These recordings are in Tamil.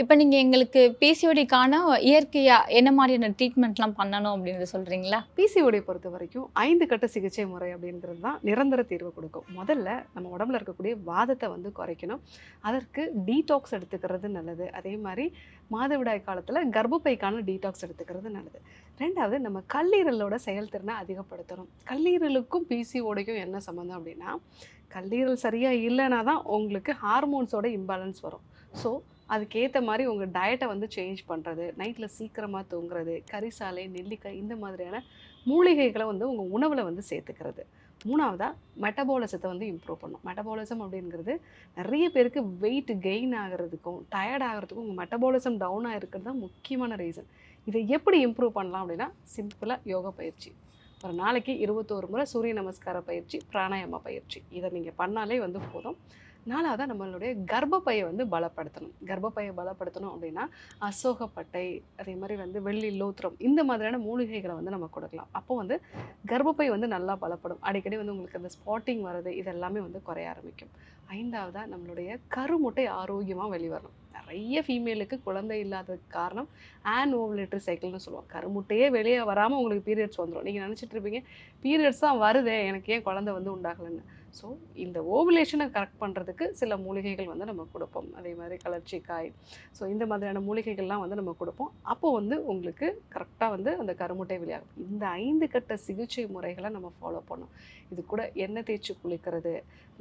இப்ப நீங்க எங்களுக்கு பிசிஓடிக்கான இயற்கையா என்ன மாரியான ட்ரீட்மெண்ட்லாம் பண்ணணும் அப்டின்றத சொல்றீங்களா? பிசிஓடி பொறுத்தவரைக்கும் 5 கட்ட சிகிச்சை முறை அப்படிங்கிறது தான் நிரந்தர தீர்வு கொடுக்கும். முதல்ல நம்ம உடம்புல இருக்கக்கூடிய வாதத்த வந்து குறைக்கணும். அதற்கு டீடாக்ஸ் எடுத்துக்கிறது நல்லது. அதே மாரி மாதவிடாய் காலத்தில கர்ப்பப்பைக்கான டீடாக்ஸ் எடுத்துக்கிறது நல்லது. 2வது நம்ம கல்லீரலோட செயல்திறன அதிகப்படுத்தணும். கல்லீரலுக்கும் பிசிஓடிக்கும் என்ன சம்மந்தம் அப்படின்னா, கல்லீரல் சரியா இல்லனா தான் உங்களுக்கு ஹார்மோன்ஸோட இம்பேலன்ஸ் வரும். ஸோ அதுக்கேத்த மாரி உங்க டயட்ட வந்து சேஞ்ச் பண்றது, நைட்ல சீக்கிரமா தூங்குறது, கரிசாலை, நெல்லிக்காய் இந்த மாதிரியான மூலிகைகள வந்து உங்க உணவுல வந்து சேர்த்துக்கிறது. 3வதா மெட்டபாலிசத்த வந்து இம்ப்ரூவ் பண்ணும். மெட்டபாலிசம் அப்படிங்கிறது நெறைய பேருக்கு வெயிட் கெயின் ஆகுறதுக்கும், டயர்ட் ஆகுறதுக்கும் உங்க மெட்டபாலிசம் டவுன் ஆயிருக்கிறது தான் முக்கியமான ரீசன். இத எப்படி இம்ப்ரூவ் பண்ணலாம் அப்படின்னா, சிம்பிளா யோகா பயிற்சி. ஒரு நாளைக்கு 21 முறை சூரிய நமஸ்கார பயிற்சி, பிராணாயாம பயிற்சி. இத நீங்க பண்ணாலே வந்து போதும். 4வதா நம்மளுடைய கர்ப்பப்பைய வந்து பலப்படுத்தணும். கர்ப்பப்பைய பலப்படுத்தணும் அப்படின்னா, அசோகப்பட்டை, அதே மாரி வந்து வெள்ளி லோத்ரம் இந்த மாதிரியான மூலிகைகள வந்து நம்ம கொடுக்கலாம். அப்போ வந்து கர்ப்பப்பை வந்து நல்லா பலப்படும். அடிக்கடி வந்து உங்களுக்கு அந்த ஸ்பாட்டிங் வரது, இது எல்லாமே வந்து குறைய ஆரம்பிக்கும். 5வதா நம்மளுடைய கருமுட்டை ஆரோக்கியமா வெளிவரணும். நெறைய ஃபீமேலுக்கு குழந்தை இல்லாததுக்கு காரணம் ஓவுலேட்டரி சைக்கிள்னு சொல்லுவோம். கருமுட்டையே வெளிய வராம உங்களுக்கு பீரியட்ஸ் வந்துரும். நீங்க நெனச்சிட்டு இருப்பீங்க, பீரியட்ஸ் தான் வருதே, எனக்கு ஏன் குழந்தை வந்து உண்டாகலன்னு. ஸோ இந்த ஓவுலேஷன கரெக்ட் பண்றதுக்கு சில மூலிகைகள் வந்து நம்ம குடுப்போம். அதே மாரி கலர்ச்சிக்காய், ஸோ இந்த மாதிரியான மூலிகைகள்லாம் வந்து நம்ம குடுப்போம். அப்போ வந்து உங்களுக்கு கரெக்ட்டா வந்து அந்த கருமுட்டை வெளியாகும். இந்த 5 கட்ட சிகிச்சை முறைகள நம்ம ஃபாலோ பண்ணணும். இது கூட எண்ணெய் தேய்ச்சு குளிக்கிறது,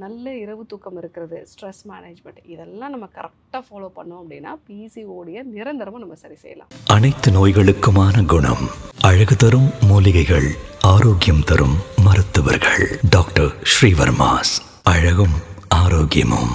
நல்ல இரவு தூக்கம் இருக்கிறது, ஸ்ட்ரெஸ் மேனேஜ்மெண்ட் இதெல்லாம் நம்ம கரெக்ட்டா ஃபாலோ பண்ணோம் அப்படின்னா, பிசிஓடிய நிரந்தரமா நம்ம சரி செய்யலாம். அனைத்து நோய்களுக்குமான குணம். அழகு தரும் மூலிகைகள், ஆரோக்கியம் தரும் மருத்துவர்கள். டாக்டர் ஸ்ரீவர்மாஸ். அழகும் ஆரோக்கியமும்.